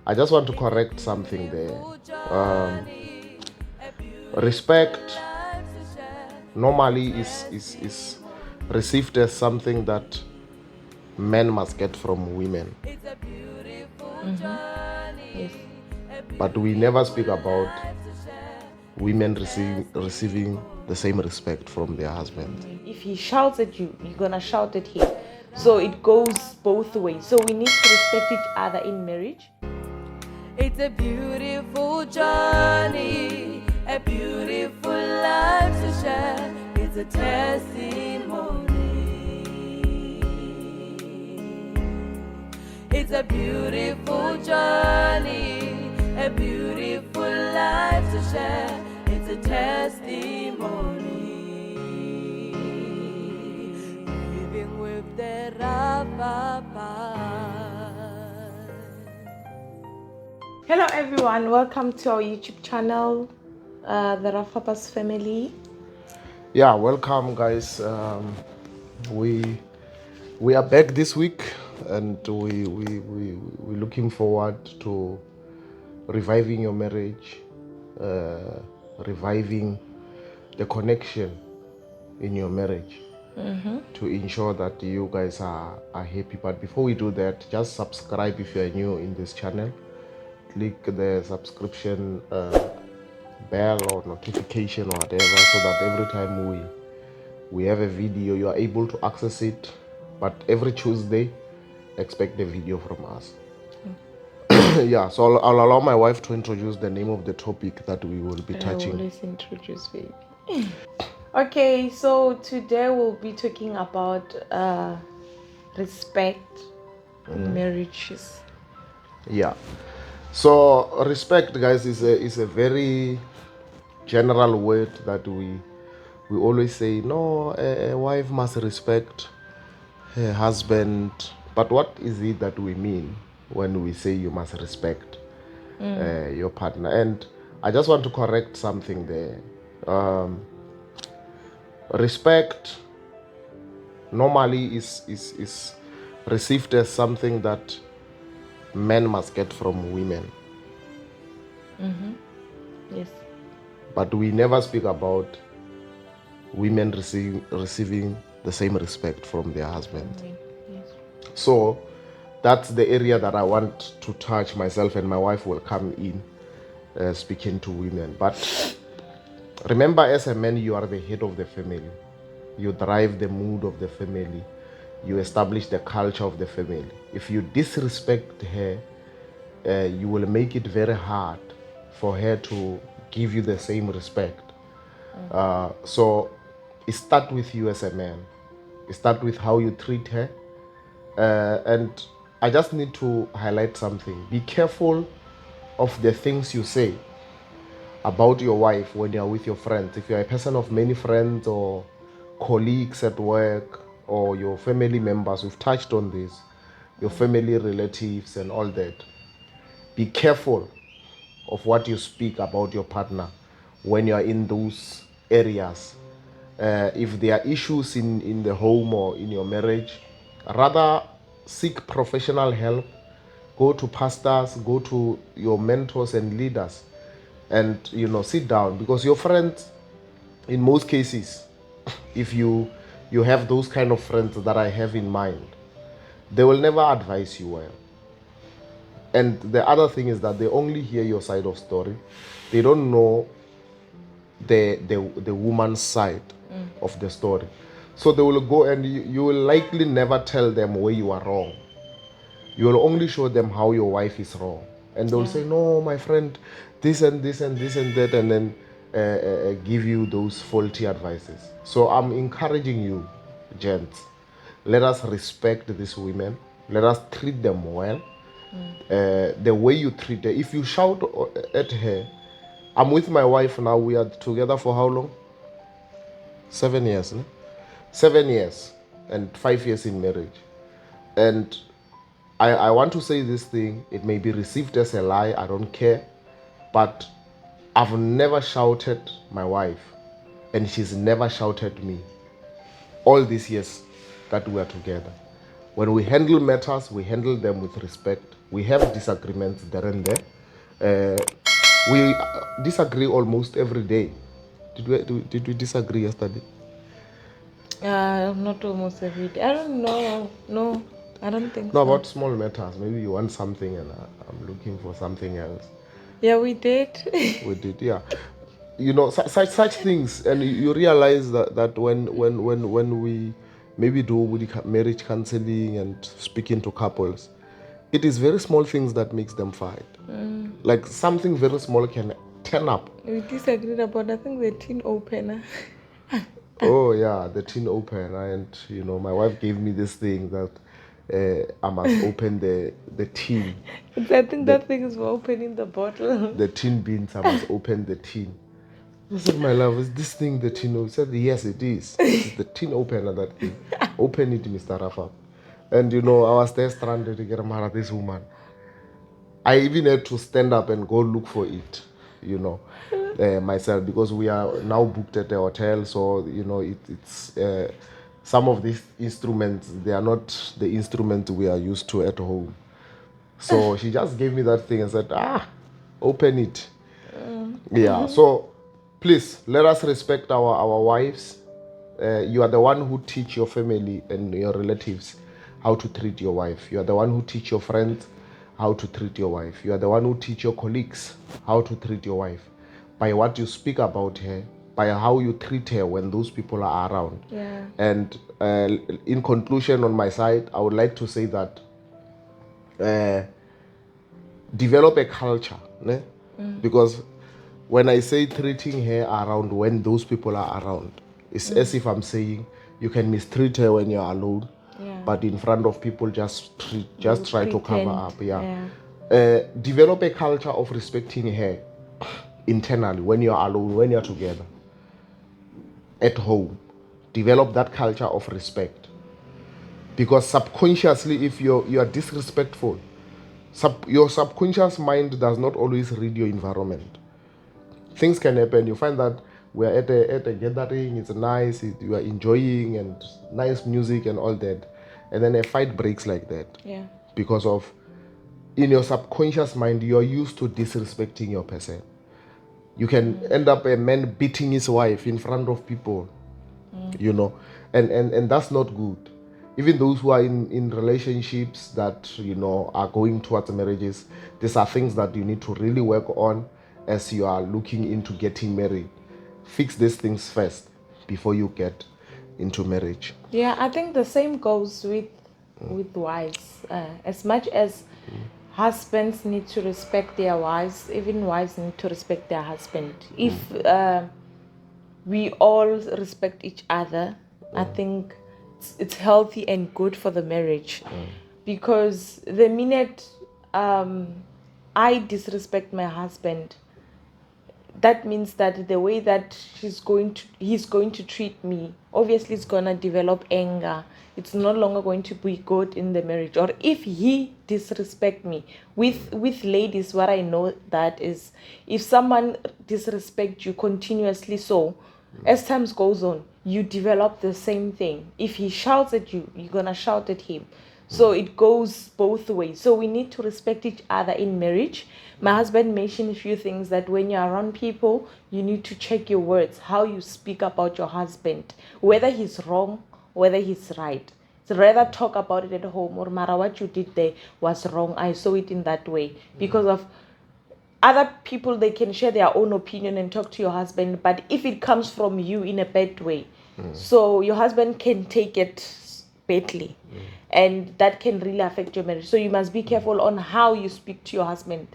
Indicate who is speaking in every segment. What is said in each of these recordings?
Speaker 1: I just want to correct something there. Respect normally is received as something that men must get from women.
Speaker 2: Yes.
Speaker 1: But we never speak about women receiving the same respect from their husbands.
Speaker 2: If he shouts at you, you're gonna shout at him. So it goes both ways. So we need to respect each other in marriage.
Speaker 3: It's a beautiful journey, a beautiful life to share. It's a testimony. It's a beautiful journey, a beautiful life to share. It's a testimony. Living with the Rafapas.
Speaker 2: Hello everyone, welcome to our YouTube channel, the Rafapas family.
Speaker 1: Yeah, welcome guys. We are back this week, and we're looking forward to reviving your marriage, reviving the connection in your marriage, to ensure that you guys are happy. But before we do that, just subscribe if you are new in this channel. Click the subscription bell or notification or whatever, so that every time we have a video, you are able to access it. But every Tuesday, expect a video from us. Yeah, so I'll allow my wife to introduce the name of the topic that we will be
Speaker 2: I
Speaker 1: touching.
Speaker 2: always introduce baby. Okay, so today we'll be talking about respect in marriages.
Speaker 1: Yeah, so respect, guys, is a very general word that we always say. No, a wife must respect her husband. But what is it that we mean when we say you must respect your partner? And I just want to correct something there. Respect normally is received as something that men must get from women.
Speaker 2: Yes.
Speaker 1: But we never speak about women receiving the same respect from their husbands.
Speaker 2: Yes.
Speaker 1: So that's the area that I want to touch. Myself and my wife will come in speaking to women. But remember, as a man, you are the head of the family. You drive the mood of the family. You establish the culture of the family. If you disrespect her, you will make it very hard for her to give you the same respect. So it starts with you as a man. It starts with how you treat her. And I just need to highlight something. Be careful of the things you say about your wife when you're with your friends. If you're a person of many friends or colleagues at work or your family members, we've touched on this, your family relatives and all that. Be careful of what you speak about your partner when you are in those areas. If there are issues in the home or in your marriage, rather seek professional help. Go to pastors, go to your mentors and leaders, and sit down, because your friends, in most cases, if you have those kind of friends that I have in mind, they will never advise you well. And the other thing is that they only hear your side of story. They don't know the woman's side of the story. So they will go, and you will likely never tell them where you are wrong. You will only show them how your wife is wrong, and they'll say, no, my friend, this and this and this and that, and then give you those faulty advices. So I'm encouraging you, gents, let us respect these women. Let us treat them well. The way you treat her, if you shout at her, I'm with my wife now, we are together for how long? 7 years, no? 7 years and 5 years in marriage. And I want to say this thing, it may be received as a lie, I don't care, but I've never shouted my wife, and she's never shouted me all these years that we are together. When we handle matters, we handle them with respect. We have disagreements there and there. We disagree almost every day. Did we disagree yesterday?
Speaker 2: Not almost every day. I don't know. No, I don't think
Speaker 1: No,
Speaker 2: so.
Speaker 1: about small matters. Maybe you want something and I'm looking for something else.
Speaker 2: Yeah, we did.
Speaker 1: We did, yeah. You know, such things, and you realize that when we maybe do with the marriage counseling and speaking to couples, it is very small things that makes them fight. Like something very small can turn up.
Speaker 2: We disagreed about, I think, the tin opener.
Speaker 1: Oh yeah, the tin opener, and you know, my wife gave me this thing that I must open the tin.
Speaker 2: I think that thing is for opening the bottle.
Speaker 1: The tin beans. I must open the tin. I said, my love, is this thing the tin opener? He said, yes, it is. It's the tin opener, that thing. Open it, Mr. Rafa. And you know, I was there stranded to get married this woman. I even had to stand up and go look for it, you know, myself, because we are now booked at the hotel. So, you know, it's some of these instruments, they are not the instruments we are used to at home. So she just gave me that thing and said, open it. Yeah, so please let us respect our wives. You are the one who teach your family and your relatives how to treat your wife. You are the one who teach your friends how to treat your wife. You are the one who teach your colleagues how to treat your wife, by what you speak about her, by how you treat her when those people are around.
Speaker 2: Yeah.
Speaker 1: And in conclusion, on my side, I would like to say that develop a culture, ne? Because when I say treating her around when those people are around, it's as if I'm saying you can mistreat her when you're alone,
Speaker 2: Yeah.
Speaker 1: but in front of people just try to cover up.
Speaker 2: Yeah.
Speaker 1: Develop a culture of respecting her internally when you're alone, when you're together at home. Develop that culture of respect, because subconsciously, if you are disrespectful, your subconscious mind does not always read your environment. Things can happen. You find that we're at a gathering, it's nice, you are enjoying and nice music and all that, and then a fight breaks like that.
Speaker 2: Yeah.
Speaker 1: Because of, in your subconscious mind, you're used to disrespecting your person. You can end up a man beating his wife in front of people, you know, and that's not good. Even those who are in relationships that, you know, are going towards marriages, these are things that you need to really work on as you are looking into getting married. Fix these things first before you get into marriage.
Speaker 2: Yeah, I think the same goes with wives. As much as husbands need to respect their wives, even wives need to respect their husband. If we all respect each other, I think it's healthy and good for the marriage. Because the minute I disrespect my husband, that means that the way that he's going to treat me, obviously it's going to develop anger. It's no longer going to be good in the marriage. Or if he disrespect me, with ladies, what I know that is, if someone disrespect you continuously, so as time goes on, you develop the same thing. If he shouts at you, you're going to shout at him. So it goes both ways. So we need to respect each other in marriage. My husband mentioned a few things, that when you're around people, you need to check your words, how you speak about your husband, whether he's wrong, whether he's right. So rather talk about it at home, or matter what you did there was wrong, I saw it in that way. Because of other people, they can share their own opinion and talk to your husband, but if it comes from you in a bad way, so your husband can take it badly, and that can really affect your marriage. So you must be careful on how you speak to your husband,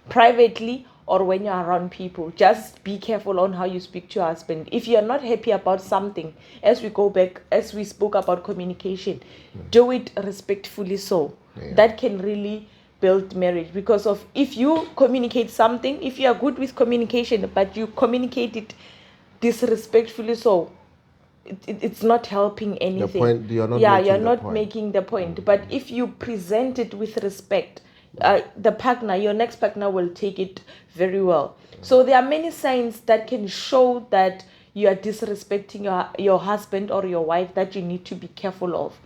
Speaker 2: privately or when you're around people. Just be careful on how you speak to your husband. If you're not happy about something, as we spoke about communication, do it respectfully. So that can really build marriage. Because of, if you communicate something, if you are good with communication but you communicate it disrespectfully, so it's not helping anything.
Speaker 1: You're not
Speaker 2: you're
Speaker 1: making the
Speaker 2: not
Speaker 1: point.
Speaker 2: making the point. But if you present it with respect, the partner, your next partner, will take it very well. So there are many signs that can show that you are disrespecting your husband or your wife, that you need to be careful of.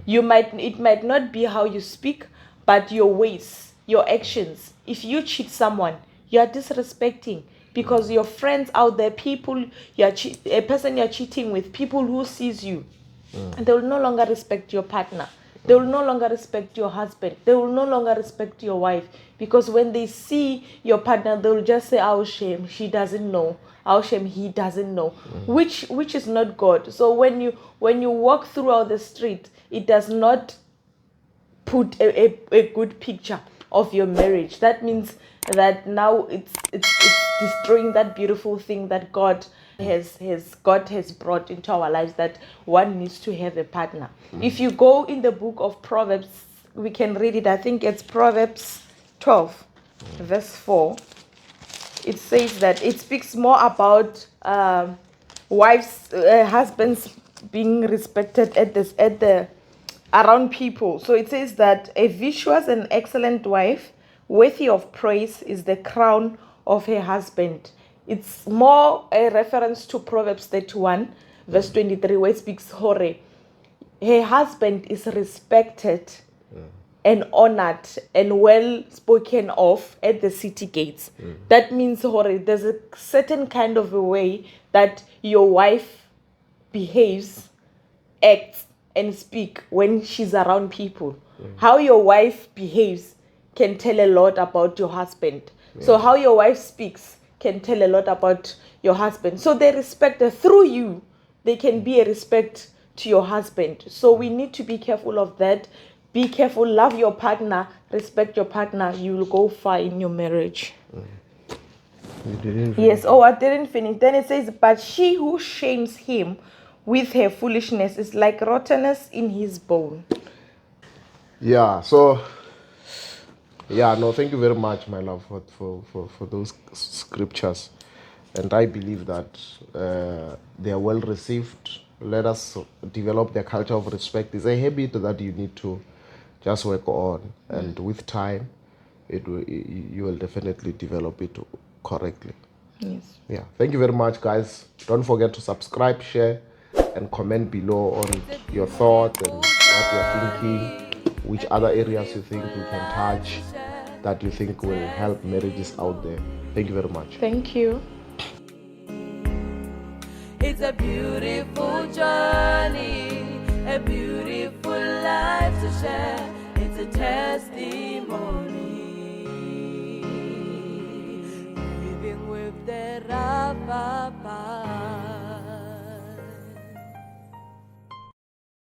Speaker 2: It might not be how you speak, but your ways, your actions. If you cheat someone, you are disrespecting, because your friends out there, people a person you're cheating with, people who sees you, they will no longer respect your partner. They will no longer respect your husband. They will no longer respect your wife, because when they see your partner, they will just say, "Oh shame, she doesn't know. Oh shame, he doesn't know," which is not God. So when you walk throughout the street, it does not put a good picture of your marriage. That means that now it's destroying that beautiful thing that God has brought into our lives, that one needs to have a partner. If you go in the book of Proverbs, we can read it. I think it's Proverbs 12, verse 4. It says that it speaks more about husbands being respected at the around people. So it says that a virtuous and excellent wife, worthy of praise, is the crown of her husband. It's more a reference to Proverbs 31, verse 23, where it speaks hore. Her husband is respected and honored and well spoken of at the city gates. That means there's a certain kind of a way that your wife behaves, acts, and speak when she's around people. How your wife behaves can tell a lot about your husband. So how your wife speaks can tell a lot about your husband. So they respect her through you. They can be a respect to your husband. So we need to be careful of that. Be careful, love your partner, respect your partner. You will go far in your marriage.
Speaker 1: You didn't
Speaker 2: Yes, oh, I didn't finish. Then it says, but she who shames him with her foolishness is like rottenness in his bone.
Speaker 1: Yeah, so yeah, no, thank you very much, my love, for those scriptures. And I believe that they are well received. Let us develop the culture of respect. It's a habit that you need to just work on, and with time, you will definitely develop it correctly.
Speaker 2: Yes.
Speaker 1: Yeah, thank you very much, guys. Don't forget to subscribe, share, and comment below on your thoughts and what you're thinking, which other areas you think we can touch that you think will help marriages out there. Thank you very much.
Speaker 2: Thank you.
Speaker 3: It's a beautiful journey, a beautiful life to share. It's a testimony. Living with the Rafapas.